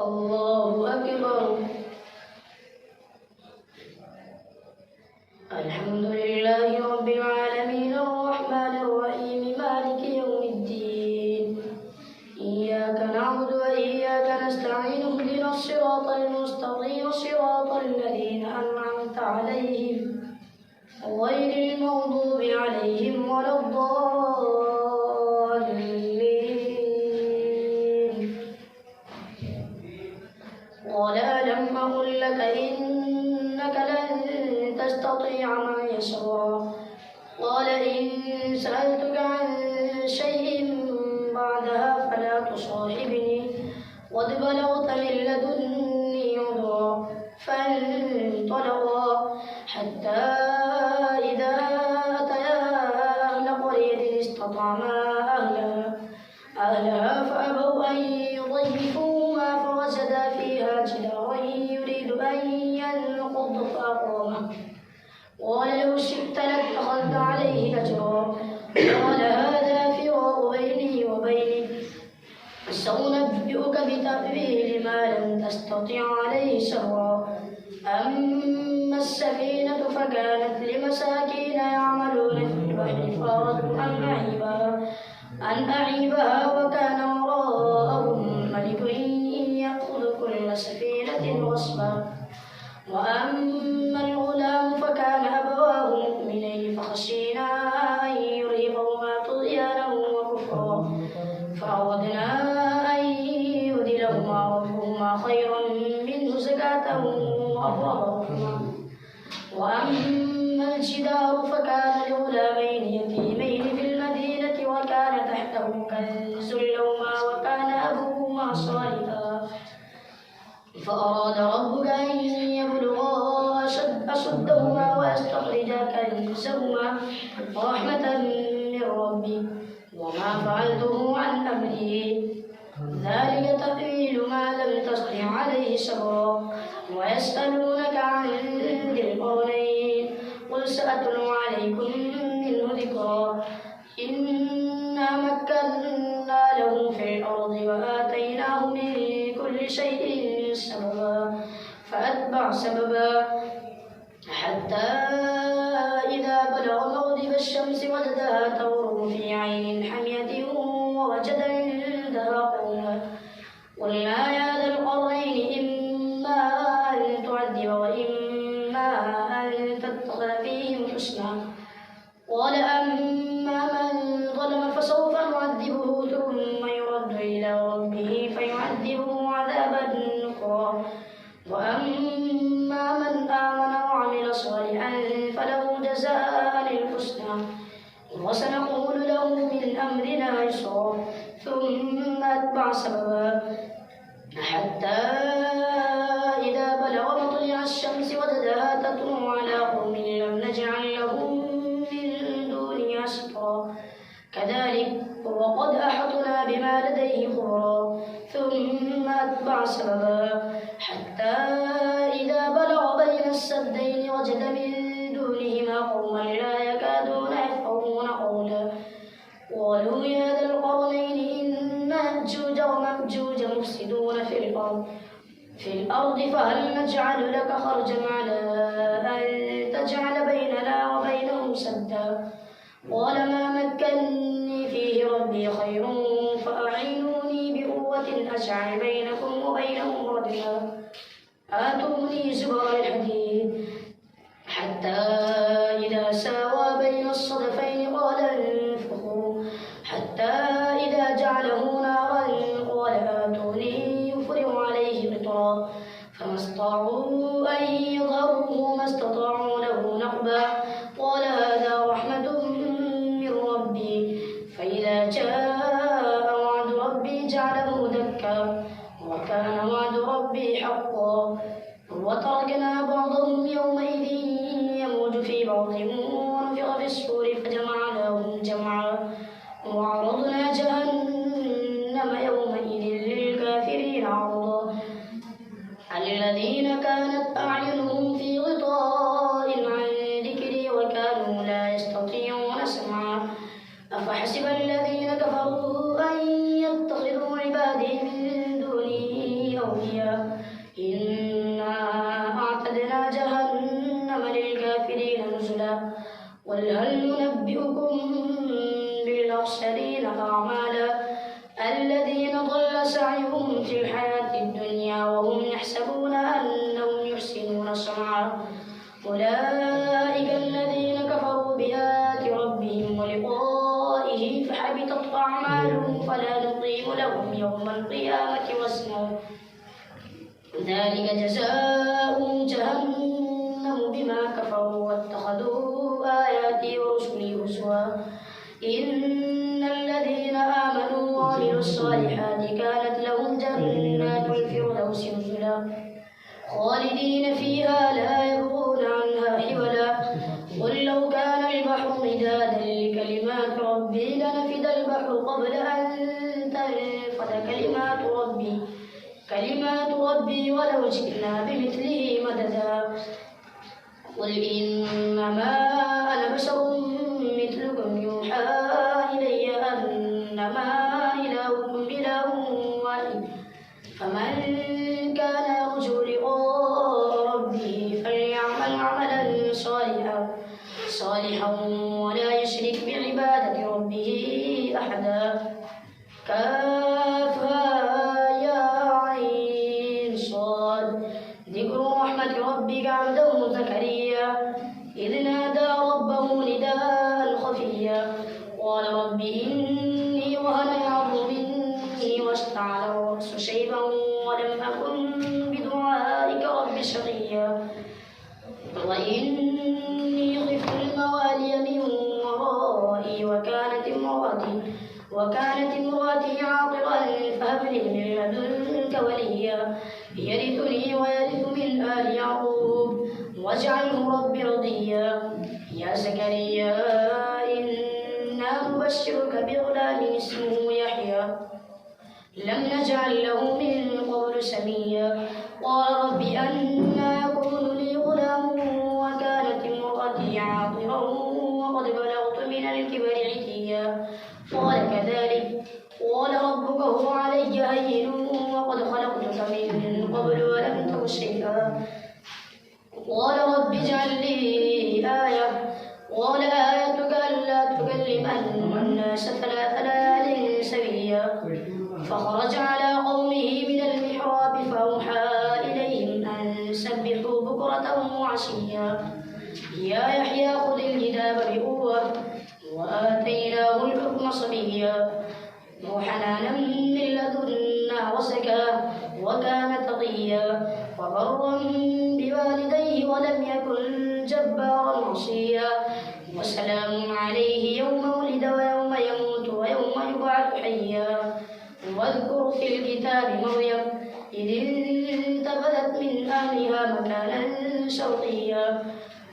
الله أكبر. الحمد لله رب العالمين الرحمن الرحيم مالك يوم الدين إياك نعبد وإياك نستعين اهدنا الصراط المستقيم صراط الذين أنعمت عليهم غير المغضوب عليهم ولا الضالين. قال ألم أقل لك إنك لن تستطيع معي صبرا. قال إن سألتك عن شيء بعدها فلا تصاحبني قد بلغت من لدني عذرا. فانطلقا حتى إذا أتيا أهل قرية استطعما أهلها فأبوا أن يضيفوهما فوجدا فيها جدارا يريد أن ينقض فأقامه. قال لو شئت لاتخذت عليه أجرا. قال هذا فراق بيني وبينك سأنبئك بتأويل ما لم تستطع عليه صبرا. أما السفينة فكانت لمساكين يعملون في البحر فأردت أن أعيبها وكان وراءهم ملك يأخذ كل سفينة غصبا. وأما الغلام فكان أبواه مؤمنين فخشينا أن يرهقهما طغيانا وكفرا فأردنا أن يبدلهما ربهما خيرا منه زكاة وأبرا رحما. وأما الجدار فكان لغلامين يتيمين في المدينة وكان تحته كنز لهما وكان أبوهما صالحا فأراد ربك أن يبلغا أشدهما ويستخرجا كنزهما رحمة من ربي وما فعلته عن أمري ذلك تأويل ما لم تستطع عليه صبرا. ويسألونك عن ذي القرنين قل سأتلو عليكم منه ذكرا. إنا مكنا له في الأرض وآتيناه من كل شيء سببا فأتبع سببا حتى إذا بلغ مغرب الشمس وجدها تغرب في عين حمية ووجد عندها قوما. قلنا يا ذا القرنين إما أن تعذب وإما أن تتخذ فيهم حسنا. قال أما من ظلم فسوف نعذبه ثم يرد إلى ربه فيعذبه عذابا نكرا. وأما من آمن وعمل صالحا فله جزاء الحسنى وسنقول له من أمرنا يسرا. ثم أتبع سببا حتى إذا بلغ مطلع الشمس وجدها تطلع على قوم لم نجعل لهم من دونها سترا كذلك وقد أحطنا بما لديه خبرا. ثم أتبع سببا حتى إذا بلغ بين السدين وجد من دونهما قوما لا يكادون يفقهون قولا. قالوا يا ذا القرنين إن يأجوج ومأجوج مفسدون في الأرض فهل نجعل لك خرجا على أن تجعل بيننا وبينهم سدا. قال ما مكني فيه ربي خير فأعينوني بقوة أجعل بينكم وبينهم ردما. آتوني زبر الحديد حتى إذا ساوى بين الصدفين قال انفخوا حتى إذا جعله نارا قال آتوني يفرغ عليه قطرا فما استطاعوا أن يظهروه وما استطاعوا له نقبا. قال هذا رحمة من ربي فإذا جاء وعد ربي جعله دكا وكان وعد ربي حقا. وتركنا بعضهم يومئذ يموج في بعض ونفخ في الصور فجمعناهم جمعا. وعرضنا جهنم يومئذ للكافرين عرضا. الذين كانت أعينهم في غطاء عن ذكري وكانوا لا يستطيعون سمعا. أفحسب الذين كفروا أن يتخذوا عبادي من دوني عصيا إنا أعتدنا جهنم للكافرين نزلا قل هل ننبئكم بالأخسرين أعمالا الذين ضل سعيهم في الحياة الدنيا وهم يحسبون أنهم يحسنون صنعا أولئك الذين كفروا بآيات ربهم ولقائه فحبطت أعمالهم فلا نقيم لهم يوم القيامة وزنا ذلك جزاؤهم جهنم بما كفروا واتخذوا آياتي ورسلي هزوا إن الذين آمنوا وعملوا الصالحات كانت لهم جنات الفردوس نزلا خالدين فيها لا يبغون عنها حولا قل لو كان البحر مدادا لكلمات ربي لنفد البحر قبل أن تنفد كلمات ربي ولو جئنا بمثله مددا قل إنما أنا بشر مثلكم يوحى إلي أنما إلهكم إله واحد فمن كان يرجو لقاء ربه فليعمل عملا صالحا ولا يشرك بعبادة ربه أحدا كافها يا عين صاد ذكر رحمة ربك عبده زكريا إذ نادى ربه نداء خفيا قال رب إني وهن العظم مني واشتعل الرأس شيبا ولم أكن بدعائك رب شقيا وإني خفت الموالي من ورائي وكانت امرأتي عاقرا فهب لي من لدنك وليا يرثني ويرث من آل يعقوب واجعله رب رضيا يا زكريا إنا نبشرك بغلام اسمه يحيى لم نجعل له من قبل سميا قال رب أنى يكون لي غلام وكانت امرأتي عاقرا وقد بلغت من الكبر عتيا قال كذلك قال ربك هو علي هين وقد خلقتك من قبل ولم تك شيئا قال رب اجعل لي آية قال آيتك ألا تكلم الناس 3 ليال سويا فخرج على قومه من المحراب فأوحى إليهم أن سبحوا بكرة وعشيا يا يحيى خذ الكتاب بقوة وآتيناه الحكم صبيا وحنانا من لدنا وزكاة وكان تقيا وبرا بوالديه ولم يكن جبارا عصيا وسلام عليه يوم ولد ويوم يموت ويوم يبعث حيا واذكر في الكتاب مريم إذ انتبذت من أهلها مكانا شرقيا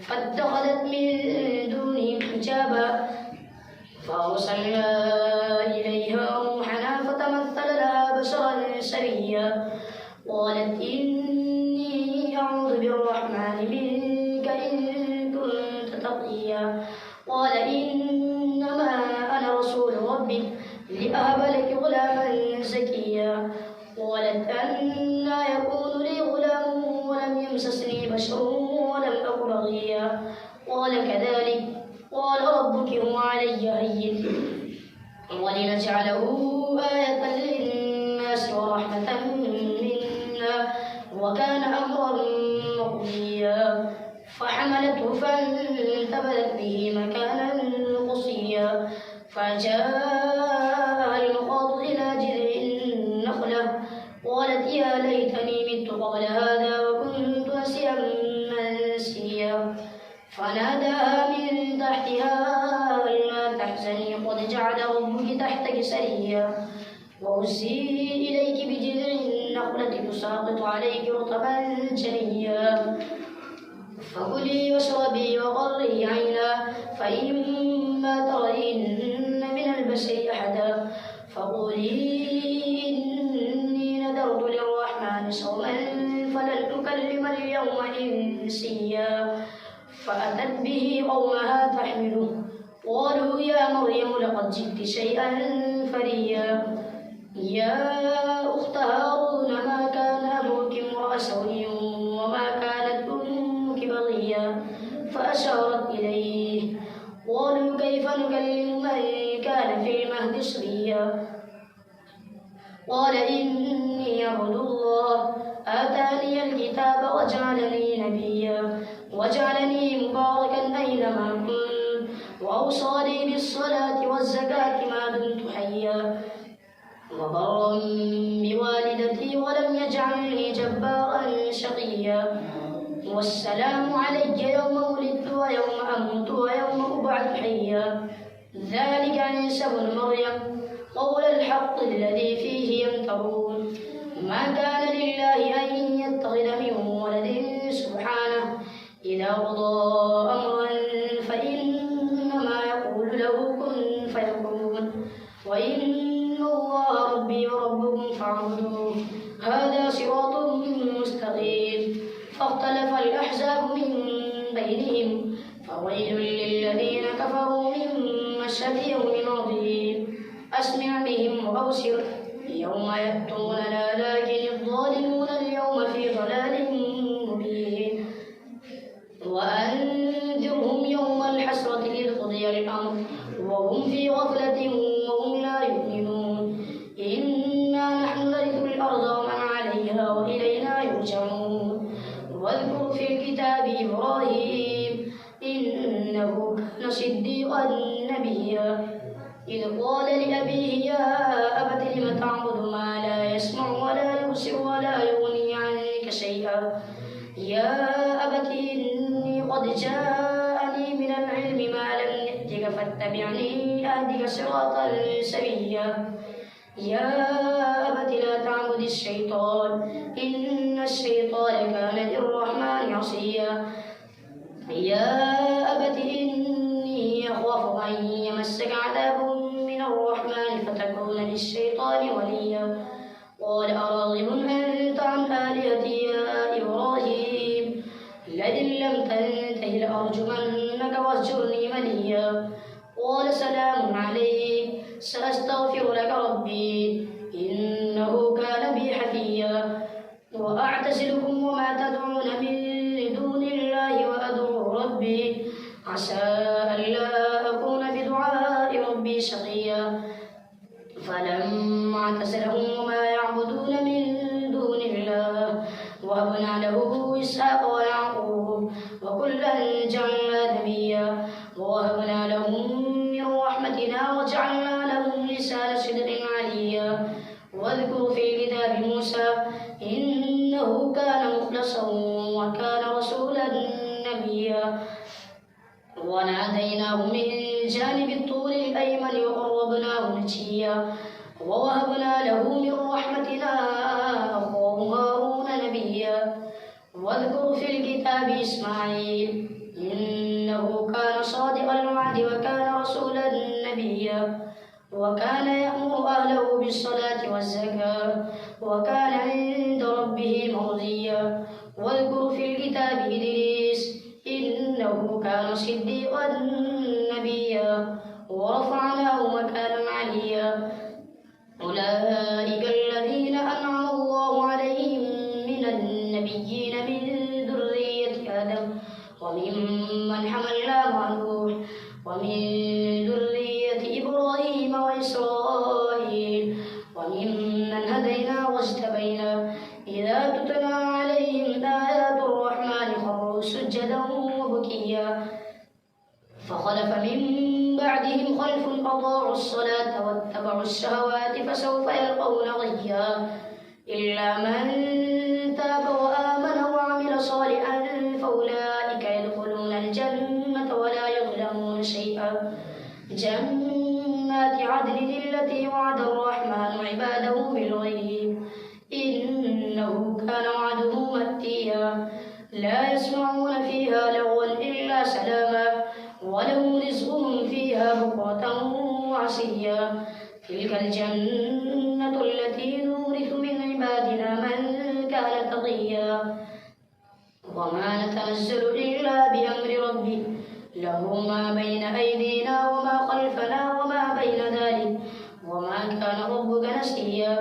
فاتخذت من دونهم حجابا فأرسلنا إليها روحنا فتمثل لها بشرا سويا قالت إني أعوذ بالرحمن منك إن كنت تقيا قال إنما أنا رسول ربك لأهب لك غلاما زكيا قالت أنى يكون لي غلام ولم يمسسني بشر ولم أك بغيا قال كذلك قال ربك هو علي هين ولنجعله آية للناس ورحمة منا وكان أمرا مقضيا فحملته فانتبذت به مكانا قصيا فجاء المخاض إلى جذع النخلة قالت يا ليتني مت قبل هذا وكنت نسيا منسيا فناداها من تحتها ألا تحزني قد جعل ربك تحتك سريا وهزي إليك بجذع النخلة تساقط عليك رطبا جنيا فكلي واشربي وقري عينا فإما ترين من البشر أحدا فقولي إني نذرت للرحمن صوما فلن أكلم اليوم إنسيا فأتت به قومها تحمله قالوا يا مريم لقد جئت شيئا فريا يا أخت هارون ما كان المهد صبيا. قال إني عبد الله آتاني الكتاب وجعلني نبيا وجعلني مباركا أينما كنت وأوصاني بالصلاة والزكاة ما دمت حيا وبرا بوالدتي ولم يجعلني جبارا شقيا. والسلام علي يوم ولدت ويوم أموت ويوم أبعث حيا. ذلك عيسى بن مريم قول الحق الذي فيه يمترون. ما كان لله أن يتخذ من ولد سبحانه إذا قضى أمرا فإنما يقول له كن فيكون. وإن الله ربي وربكم فاعبدوه هذا صراط مستقيم. فاختلف الأحزاب من بينهم فويل للذين كفروا من مشهد يوم عظيم. أسمع بهم وأبصر يوم يأتوننا لكن الظالمون اليوم في ضلال مبين. وأنذرهم يوم الحسرة إذ قضي الأمر وهم في غفلة وهم لا يؤمنون. إنا نحن نرث الأرض ومن عليها وإلينا يرجعون. واذكر في الكتاب إبراهيم إنه كان صديقا نبيا إذ قال لأبيه يا أبت لم تعبد ما لا يسمع ولا يبصر ولا يغني عنك شيئا. يا أبت إني قد جاءني من العلم ما لم يأتك فاتبعني أهدك صراطا سويا. يا أبت لا تعبد الشيطان إن الشيطان كان للرحمن عصيا. يا أبت إني أخاف أن يمسك عذاب من الرحمن فتكون للشيطان وليا. قال أراغب أنت عن آلهتي يا إبراهيم لئن لم تنته لأرجمنك واهجرني مليا. قال سلام عليك سأستغفر لك ربي إنه كان بي حفيا. وأعتزلكم وما تدعون من دون الله وأدعو ربي عسى ألا أكون بدعاء ربي شقيا. فلما اعتزلهم وما يعبدون من دون الله وهبنا له إسحاق ويعقوب وكلا جعلنا نبيا ووهبنا لهم من رحمتنا وجعلنا لهم لسان صدق عليا. واذكر في الكتاب موسى إنه كان مخلصا وكان رسولا نبيا. وناديناه من جانب الطور الأيمن وقربناه نجيا ووهبنا له من رحمتنا أخاه هارون نبيا. واذكر في الكتاب إسماعيل إنه كان صادق الوعد وكان رسولا نبيا وكان يأمر أهله بالصلاة والزكاة وكان عند ربه مرضيا. واذكر في الكتاب إدريس إنه كان صديقا نبيا ورفعناه مكانا عليا. أولئك الذين أنعم الله عليهم من النبيين من ذرية آدم وممن حملنا مع نوح ومن ذرية إبراهيم وإسرائيل وممن هدينا واجتبينا. إذا تتلى عليهم آيات الرحمن خروا سجدا وبكيا. فخلف من بعدهم خلف أضاعوا الصلاة واتبعوا الشهوات فسوف يلقون غيا. إلا من تاب وآمن وعمل صالحا فأولئك يدخلون الجنة ولا يظلمون شيئا. جنات عدن التي وعد الرحمن عباده بالغيب إنه كان وعده مأتيا. لا يسمعون فيها لغوا إلا سلاما ولهم رزقهم فيها بكرة وعشيا. تلك الجنة التي نورث من عبادنا من كان تقيا. وما نتنزل إلا بأمر ربي له ما بين أيدينا وما خلفنا وما بين ذلك وما كان ربك نسيا.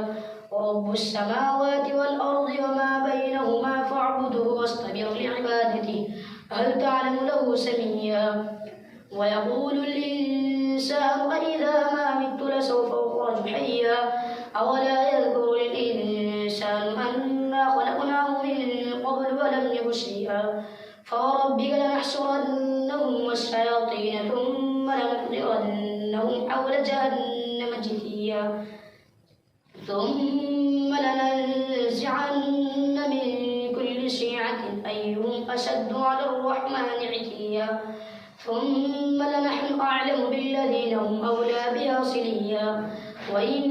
رب السماوات والأرض وما بينهما فاعبده واصطبر لعبادته هل تعلم له سميا. ويقول الإنسان الإنسان أإذا ما مت لسوف أخرج حيا أولا يذكر الإنسان أنا خلقناه من قبل ولم يك شيئا فوربك لنحشرنهم والشياطين ثم لنحضرنهم حول جهنم جثيا ثم لننزعن من كل شيعة أيهم أشد على الرحمن عتيا ثم لنحن أعلم بالذين هم أولى بها صليا وإن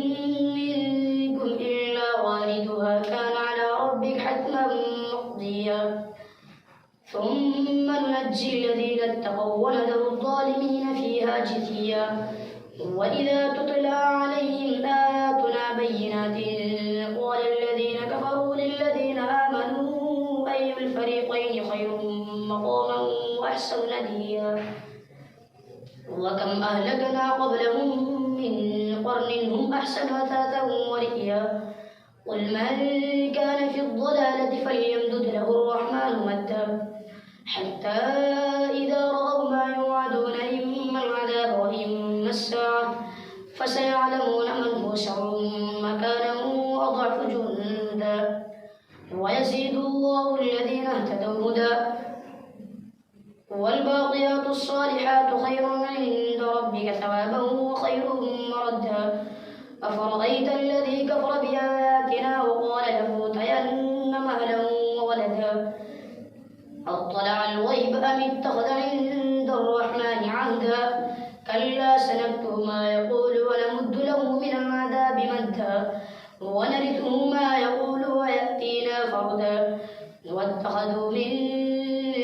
منكم إلا واردها كان على ربك حتما مقضيا ثم ننجي الذين اتقوا ونذر الظالمين فيها جثيا وإذا تتلى عليهم آياتنا بينات قال الذين كفروا للذين آمنوا أي الفريقين خير مقاما وأحسن نديا وكم أهلكنا قبلهم من قرن هم أحسن أثاثا ورئيا قل من كان في الضلالة فليمدد له الرحمن مدا حتى إذا رأوا ما يوعدون إما العذاب وإما الساعة فسيعلمون من هو شر مكانا وأضعف جندا ويزيد الله الذين اهتدوا هدى والباقيات الصالحات خير عند ربك ثوابا وخير مردا أفرأيت الذي كفر بآياتنا وقال لأوتين مالا وولدا أطلع الغيب أم اتخذ عند الرحمن عهدا كلا سنكتب ما يقول ونمد له من العذاب مدا ونرثه ما يقول ويأتينا فردا واتخذوا من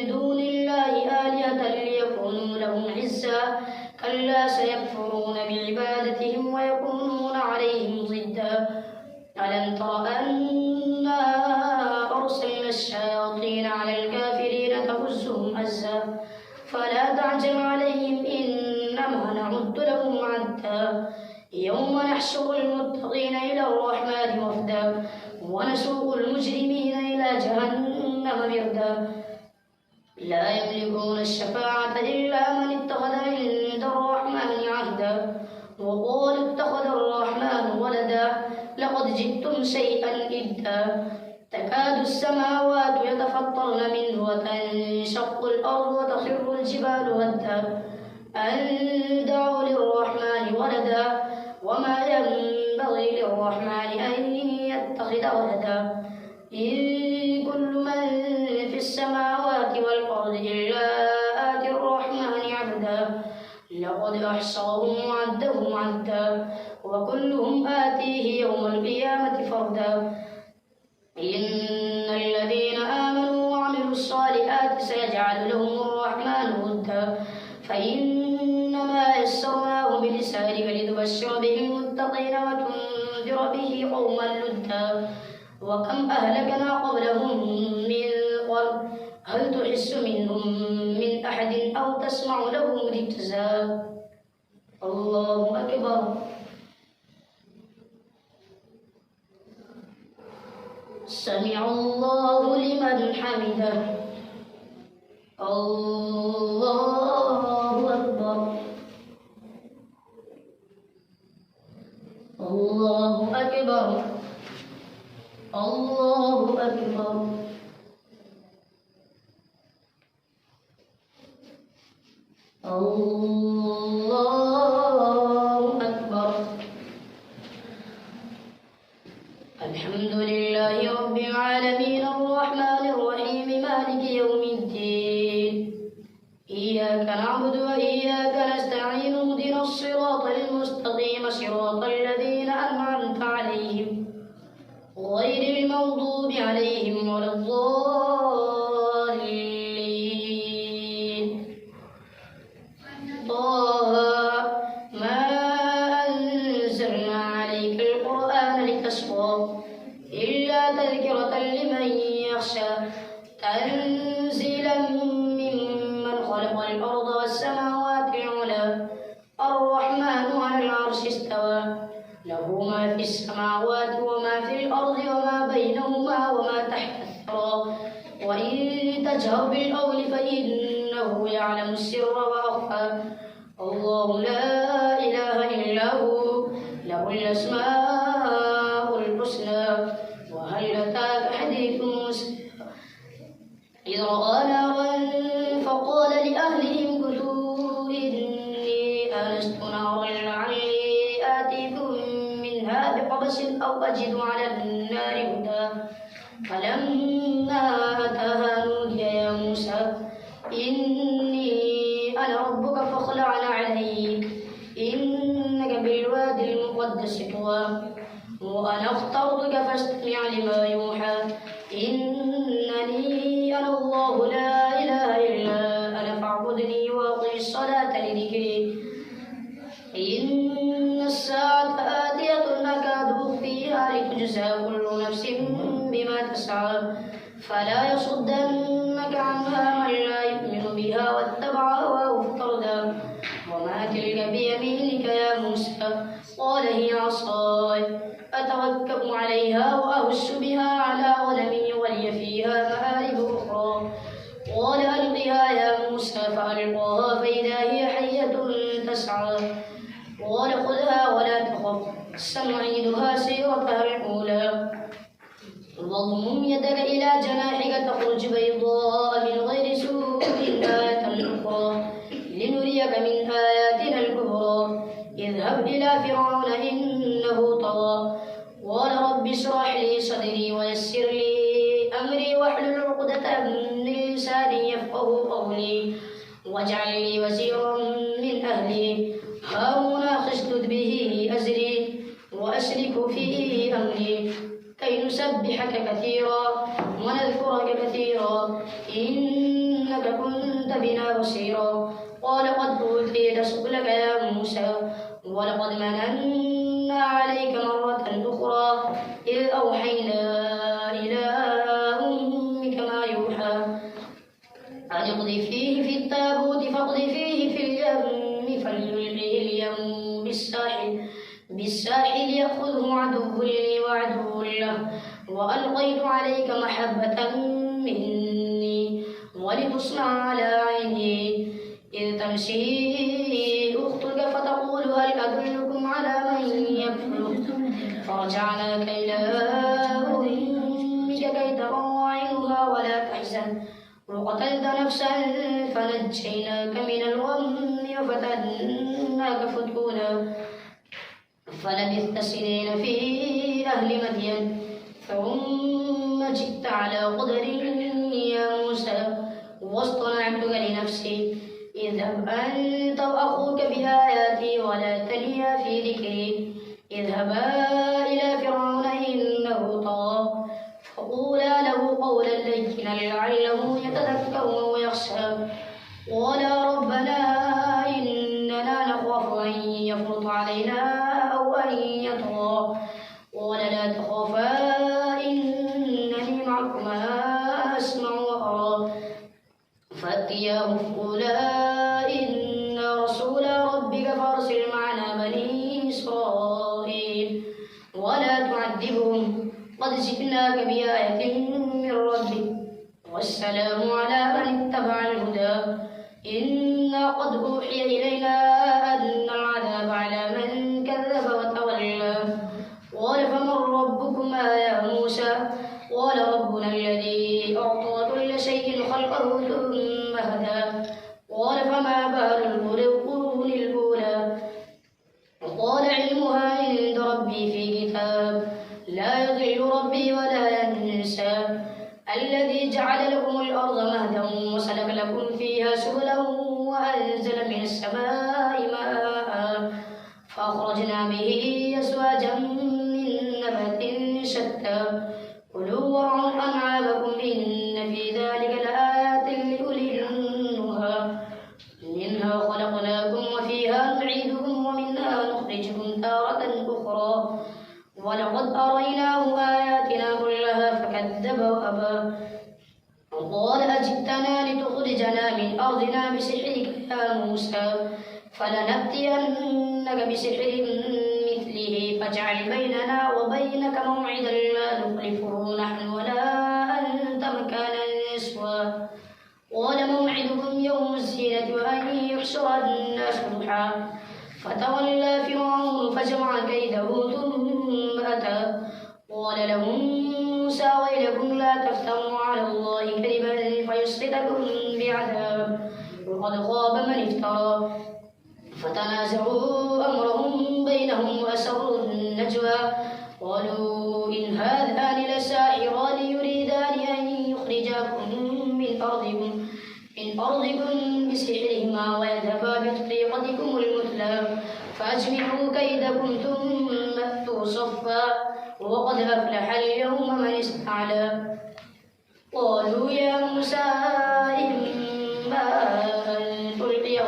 دون الله آلهة ليكونوا لهم عزا كلا سيكفرون بعبادتهم ويكونون عليهم ضدا ألم تر أنا أرسلنا الشياطين على الكافرين تهزهم أزا فلا تعجل عليهم إنما نعد لهم عدا يوم نحشر المتقين إلى الرحمن وفدا ونسوق المجرمين إلى جهنم مردا لا يملكون الشفاعة إلا من اتخذ عند الرحمن عهدا وقالوا اتخذ الرحمن ولدا لقد جئتم شيئا إدا تكاد السماوات يتفطرن منه وتنشق الأرض وتخر الجبال هدا أن دعوا للرحمن ولدا وما ينبغي للرحمن أن يتخذ ولدا إن كل من في السماوات والأرض إلا آتي الرحمن عبدا لقد أحصاهم وعدهم عدا وكلهم آتيه يوم القيامة فردا إن الذين آمنوا وعملوا الصالحات سيجعل لهم الرحمن ودا فإنما يسرناه بلسانك لتبشر به المتقين وتنذر به قوما لدا وكم أهلكنا قبلهم من قرن هل تحس منهم من أحد أو تسمع لهم ركزا الله أكبر سمع الله لمن حمده الله أكبر الله أكبر الله أكبر الله أكبر الحمد لله رب العالمين الرحمن الرحيم مالك يوم الدين إياك نعبد وإياك نستعين اهدنا الصراط المستقيم صراط الذين أنعمت عليهم غير المغضوب عليهم ولا الضالين طه ما أنزلنا عليك القرآن لتشقى إلا تذكرة لمن يخشى تنزيلا ممن خلق الأرض والسماوات العلى الرحمن على العرش استوى له ما في السماوات وما في الأرض وما بينهما وما تحت الثرى وإن تجهر بالقول فإنه يعلم السر وأخفى الله لا إله إلا هو له الأسماء الحسنى. وهل أتاك حديث موسى إذ رأى نارا فقال لأهلهم كثوا إني آنست نارا لعلي آتيكم منها بقبس أو أجد على النار هدى. فلما أتاها نودي يا موسى إني أنا ربك فاخلع عليك إنك بالوادي المقدس طوى. وأنا اخترتك فاستمع لما يوحى إنني أنا الله لا إله إلا أنا فاعبدني وأقم الصلاة لذكري. إن الساعة آتية أكاد أخفيها لتجزى كل نفس بما تسعى فلا يصدنك عنها من لا يؤمن بها واتبع هواه فتردى. وما تلك بيمينك يا موسى قال هي عصاي أتوكأ عليها وأهش بها على غنمي ولي فيها مآرب أخرى. قال ألقها يا موسى فألقاها فإذا هي حية تسعى. قال خذها ولا تخف سنعيدها سيرتها الأولى. واضمم يدك إلى جناحك تخرج بيضاء من غير سوء آية أخرى لنريك من آياتنا الكبرى. اذهب إلى فرعون إنه طغى. قال رب اشرح لي صدري ويسر لي أمري واحلل عقدة من لساني يفقهوا قولي واجعل لي وزيرا من أهلي هارون اشدد به أزري وأشركه في أمري كي نسبحك كثيرا ونذكرك كثيرا إنك كنت بنا بصيرا. قال قد أوتيت سؤلك يا موسى ولقد مننا عليك مرة أخرى إذ أوحينا إلى أمك ما يوحى أن اقذفيه في التابوت فاقذفيه في اليم فليلقه اليم بالساحل يأخذه عدو لي وعدو له. وألقيت عليك محبة مني ولتصنع على عيني إذ تمشي أختك فتقول هل أدلكم على من يكفله. فرجعناك إلى أمك كي تقر عينها ولا تحزن وقتلت نفسا فنجيناك من الغم وفتناك فتونا. فلبثت سنين في أهل مدين ثم جئت على قدر يا موسى واصطنعتك لنفسي. اذهب أنت وأخوك بآياتي ولا تنيا في ذكري. اذهبا إلى فرعون إنه طغى فقولا له قولا لينا لعله يتذكر أو يخشى. قالا ربنا إننا نخاف أن يفرط علينا أو أن يطغى. قال لا تخافا إنني معكما أسمع وأرى. فأتياه فقولا إنا رسول ربك فارسل معنا بني إسرائيل ولا تعذبهم قد جئناك بآية من ربك والسلام على من اتبع الهدى. إنا قد أوحي إلينا أن العذاب على من كذب وتولى. قال فمن ربكما يا موسى قال ربنا الذي أعطى كل شيء خلقه ثم هدى. قال فما بال القرون الأولى. قال علمها عند ربي في كتاب لا يضل ربي ولا ينسى. الذي جعل لكم الأرض مهدا وسلك لكم فيها سبلا وأنزل من السماء ماء فأخرجنا به أزواجا من نبات شتى. كلوا وارعوا أنعامكم إن في ذلك لآيات لأولي النهى. منها خلقناكم وفيها نعيدكم ومنها نخرجكم تارة أخرى. ولقد أريناه آياتنا كلها فكذب وأبى. قال أجئتنا لتخرجنا من أرضنا بسحرك يا موسى فلنأتينك بسحر مثله فاجعل بيننا وبينك موعدا لا نخلفه نحن ولا أنت مكانا سوى. قال موعدكم يوم الزينة وأن يحشر الناس ضحى فتولى فرعون فجمع كيده ثم أتى قال لهم موسى ويلكم لا تفتروا على الله كذبا فيسقطكم بعذاب وقد خاب من افترى فتنازعوا أمرهم بينهم وأسروا النجوى قالوا إن هذان لساحران يريدان أن يخرجاكم من أرضكم بسحرهما ويذهبا بطريقتكم المثلى فأجمعوا كيدكم ثم أتوا صفا وقد أفلح اليوم من استعلى قالوا يا موسى إما أن تلقي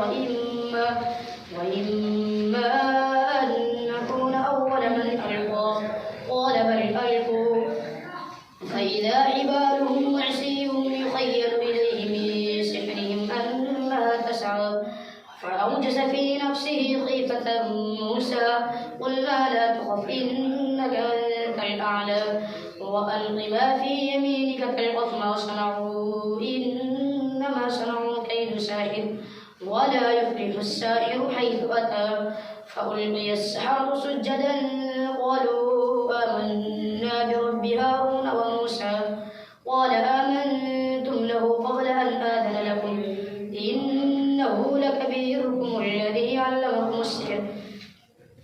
وإما أن نكون أول من ألقى قال بل ألقوا فإذا حبالهم وعصيهم يخيل إليه من سحرهم أنها تسعى فأوجس في نفسه خيفة موسى قلنا لا تخف إنك أنت الأعلى وألق ما في يمينك تلقف ما صنعوا إنما صنعوا كيد ساحر ولا يفلح الساحر حيث أتى فألقي السحرة سجدا قالوا آمنا برب هارون وموسى قال آمنتم له قبل أن آذن لكم إنه لكبيركم الذي علمكم السحر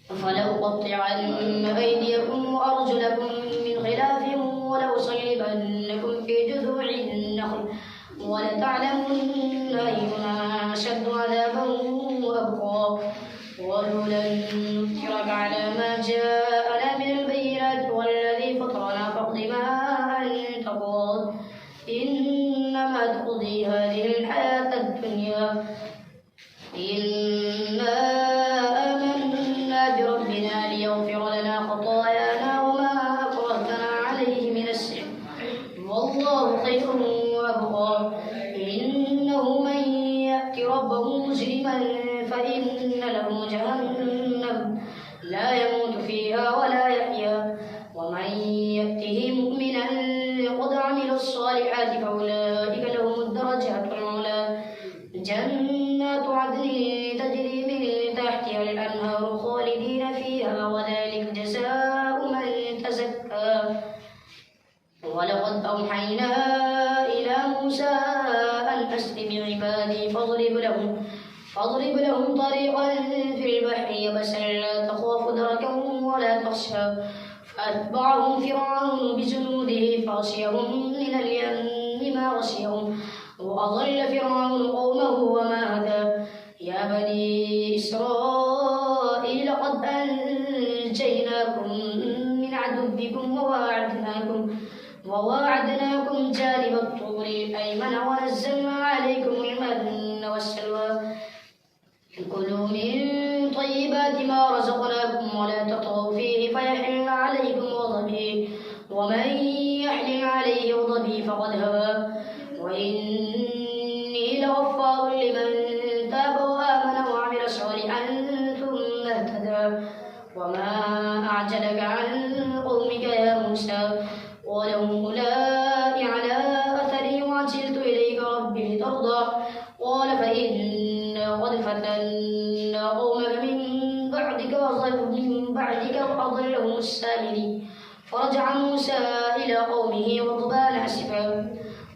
فلأقطعن أيديكم وأرجلكم من خلاف ولأصلبنكم في جذوع النخل ولتعلمن أينا أشد عذابا وأبقى قالوا لن نؤثرك على ما جاءنا من البينات والذي فطرنا فاقض ما أنت قاض إنما تقضي هذه الحياة الدنيا إنا آمنا بربنا ليغفر لنا خطايانا وما أكرهتنا عليه من السحر والله خير وأبقى إنه من يأت ربه مجرما فإن له جهنم لا يموت فيها ولا يحيا ومن يأته مؤمنا قد عمل الصالحات فأولئك لهم الدرجات العلى جنات عدن تجري من تحتها الأنهار خالدين فيها وذلك جزاء من تزكى ولقد أوحينا إلى موسى أن أسر بعبادي فاضرب لهم طريقا في البحر يبسا لا تخاف دركا ولا تخشى فأتبعهم فرعون بجنوده فغشيهم من اليم ما غشيهم وأضل فرعون قومه وما هدى يا بني إسرائيل قد أنجيناكم من عدوكم وواعدناكم جانب الطور الأيمن ونزلنا عليكم المن والسلوى كلوا من طيبات ما رزقناكم ولا تطغوا فيه فيحل عليكم غضبي ومن يحلل عليه غضبي فقد هوى وإني لغفار لمن تاب وآمن وعمل صالحا ثم اهتدى وما أعجلك عن قومك يا موسى ولهم أولئك على أثري وعجلت إليك ربي لترضى قال فإنا قد فتنا قومك من بعدك وأضلهم السامري فرجع موسى إلى قومه غضبان أسفا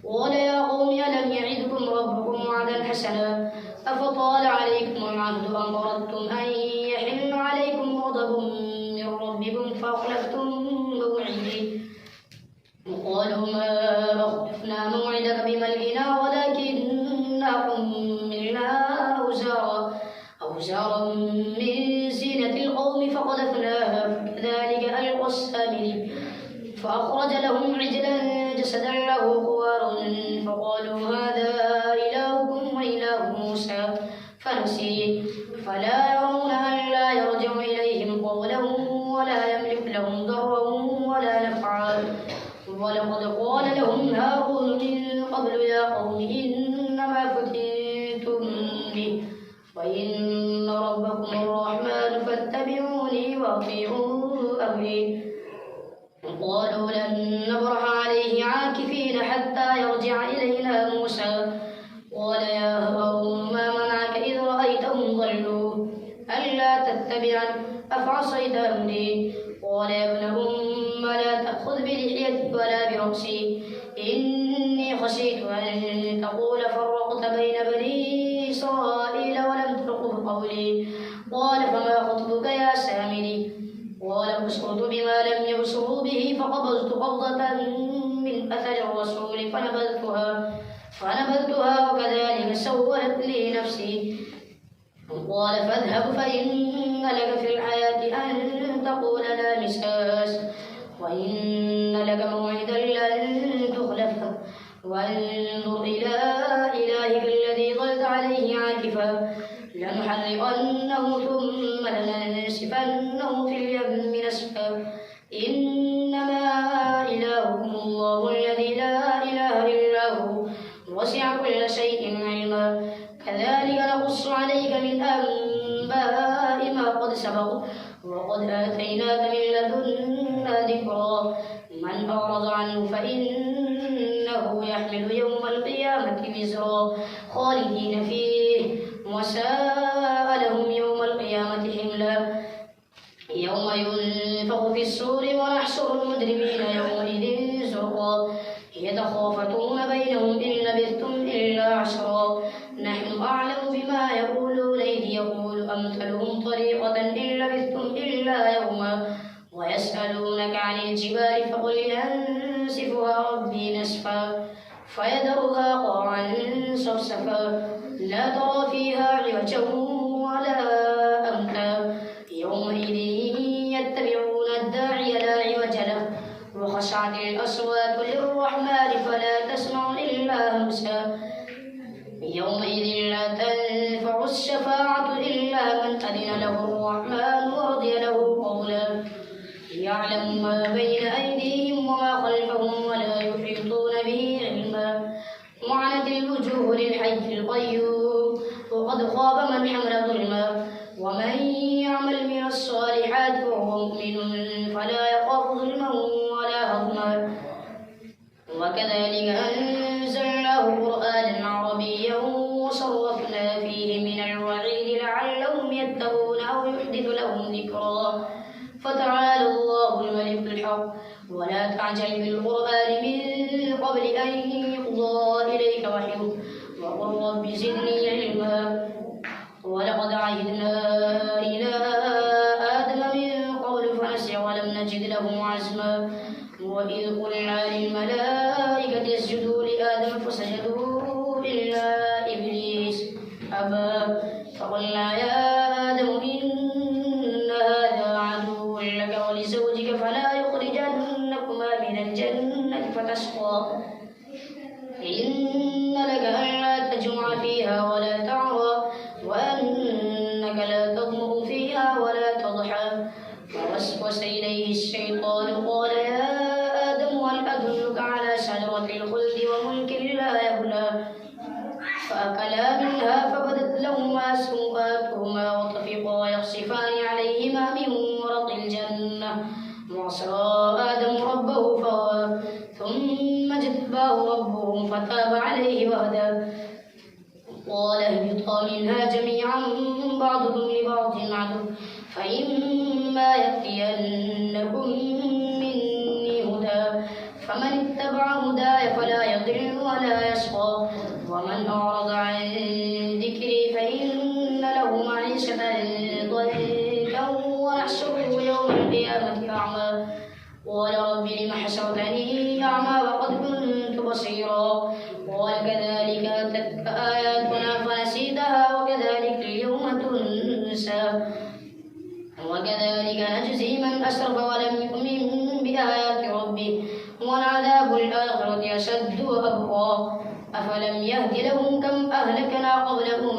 قال يا قوم ألم يعدكم ربكم وعدا حسنا أفطال عليكم العهد أم أردتم أن يحل عليكم غضب من ربكم فأخلفتم موعدي قالوا ما أخلفنا موعدك بملئنا ولكننا حملنا أوزارا من زينة القوم فقذفناها فكذلك ألقى السامري فأخرج لهم عجلا جسدا له خوار فقالوا هذا إلهكم وإله موسى فنسي فلا يرون أن لا يرجع إليهم قولا ولا يملك لهم ضرا ولا نفعا ولقد قال لهم هارون من قبل يا قوم إنما فتنتم به وإن ربكم الرحمن فاتبعوني وأطيعوا أمري قالوا لن نبرح عليه عاكفين حتى يرجع إلينا موسى قال يا هارون ما منعك إذ رأيتهم ضلوا ألا متبعا أفعصيت أمري؟ قال يا ابن أم لا تأخذ بلحيتي ولا برأسي، إني خشيت أن تقول فرقت بين بني إسرائيل ولم ترقب قولي. قال فما خطبك يا سامري؟ قال بصرت بما لم يبصروا به فقبضت قبضة من أثر الرسول فنبذتها وكذلك سولت لي نفسي. قال فاذهب فإن لك في الحياة أن تقول لا مساس، وإن لك موعدا لن تخلفه، وانظر إلى إلهك الذي ظلت عليه عاكفا، لنحرقنه ثم لننسفنه في اليم نسفا. إنما إلهكم الله الذي لا إله إلا هو وسع كل شيء علما. كذلك نقص عليك من أنباء ما قد سبق، وقد آتيناك من لدنا ذكرا. من أعرض عنه فإنه يحمل يوم القيامة وزرا خالدين فيه، وساء لهم يوم القيامة حملا. يوم ينفخ في الصور ونحشر المجرمين يومئذ زرقا، يتخافتون بينهم إن لبثتم إلا عشرا. نحن أعلم بما يقولون إذ يقول أمثلهم طريقة إن لبثتم إلا يوما. ويسألونك عن الجبال فقل ينسفها ربي نسفا، فيذرها قاعا صفصفا، لا ترى فيها عوجا ولا أمتا. يومئذ يتبعون الداعي لا عوج له، وخشعت الأصوات للرحمن فلا تسمع إلا همسا. يومئذ لا تنفع الشفاعة إلا من أذن له الرحمن ورضي له قولا. يعلم ما بين أيديهم وما خلفهم ولا يحيطون به علما. وعنت الوجوه للحي القيوم وقد خاب من حمل ظلما. ومن يعمل من الصالحات وهو مؤمن فلا يخاف ظلما ولا هضما. وكذلك أنزلناه قرآنا عربيا وصرفنا فيه من الوعيد لعلهم يتقون أو يحدث لهم ذكرا. فتعالى الله الملك الحق، ولا تعجل بالقرآن من قبل أن يقضى إليك وحيه، وقل رب زدني علما. ولقد عهدنا إلى آدم من قبل فنسي ولم نجد له عزما. وإذ قلنا للملائكة اسجدوا لآدم فسجدوا إلا إبليس أبى، فقلنا يا آدم إن هذا عدو لك ولزوجك فلا يخرجنكما من الجنة فتشقى. إن لك ألا تجوع فيها ولا تعرى، وأنك لا تظمأ فيها ولا تضحى. فوسوس إليه الشيطان قال يا آدم هل أدلك على شجرة الخلد وملك لا يبلى؟ فأكلا منها فبدت لهما سوآتهما وطفقا يخصفان عليهما من ورق الجنة. وعصى آدم ربه فغوى، ثم اجتباه ربه فتاب عليه وهدى. قال اهبطا منها جميعا بعضكم لبعض عدو، فإما يأتينكم مني هدى فمن اتبع هداي فلا يضل ولا يشقى. ومن أعرض عن ذكري فإن له معيشة ضنكا ونحشره يوم القيامة أعمى. قال رب لم حشرتني أعمى وقد كنت بصيرا. قال كذلك أتتك آياتنا فنسيتها وكذلك اليوم تنسى. وكذلك نجزي من أسرف ولم يؤمن بآيات ربه، ولعذاب الآخرة أشد وأبقى. أفلم يهد لهم كم أهلكنا قبلهم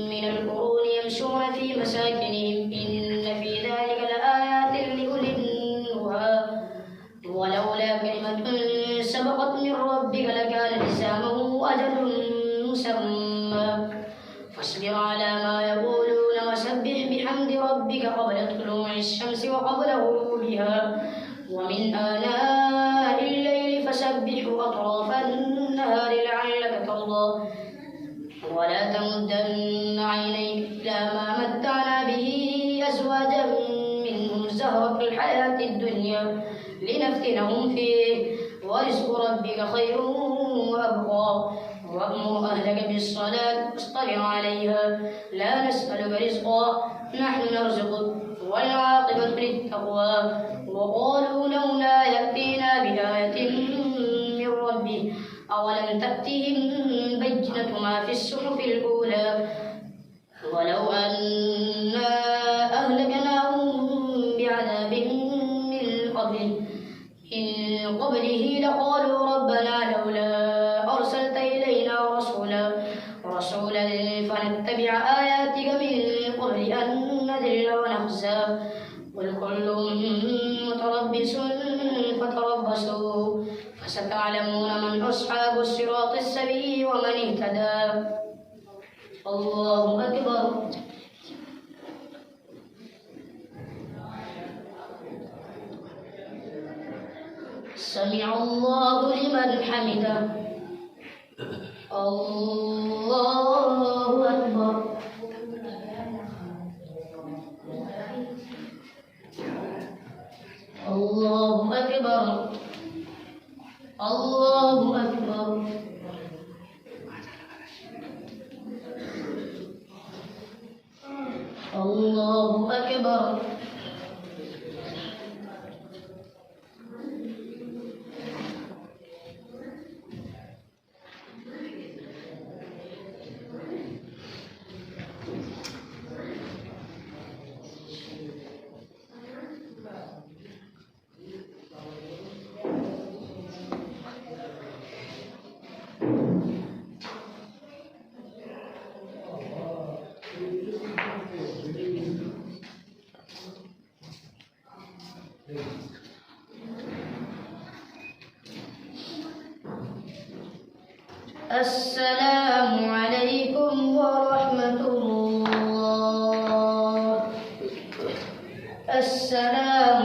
من القرون يمشون في مساكنهم إن في ذلك لآيات لأولي النهى. ولولا كلمة سبقت من ربك لكان لزاما وأجل مسمى. فاصبر على ما يقولون وسبح بحمد ربك قبل طلوع الشمس وقبل غروبها ومن آناء الليل فسبح وأطراف النهار لعلك ترضى. ولا تمدن عينيك إلى ما متعنا به أزواجا زهرة الحياة الدنيا لنفتنهم فيه ورزق ربك خير وأبقى وأمر أهلك بالصلاة واصطبر عليها لا نسألك رزقا نحن نرزقك والعاقبة للتقوى وقالوا لولا يأتينا بآية من ربه أولم تأتهم بينة ما في الصحف الأولى ولو أنا أهلكناهم بعذاب من قبله لقالوا ربنا لولا أرسلت إلينا رسولا فنتبع آياتك من قبل أن نذل ونخزى قل كل متربص فتربصوا فستعلمون من أصحاب الصراط السوي ومن اهتدى الله أكبر سمع الله لمن حمده الله أكبر الله أكبر الله أكبر الله أكبر السلام عليكم ورحمة الله. السلام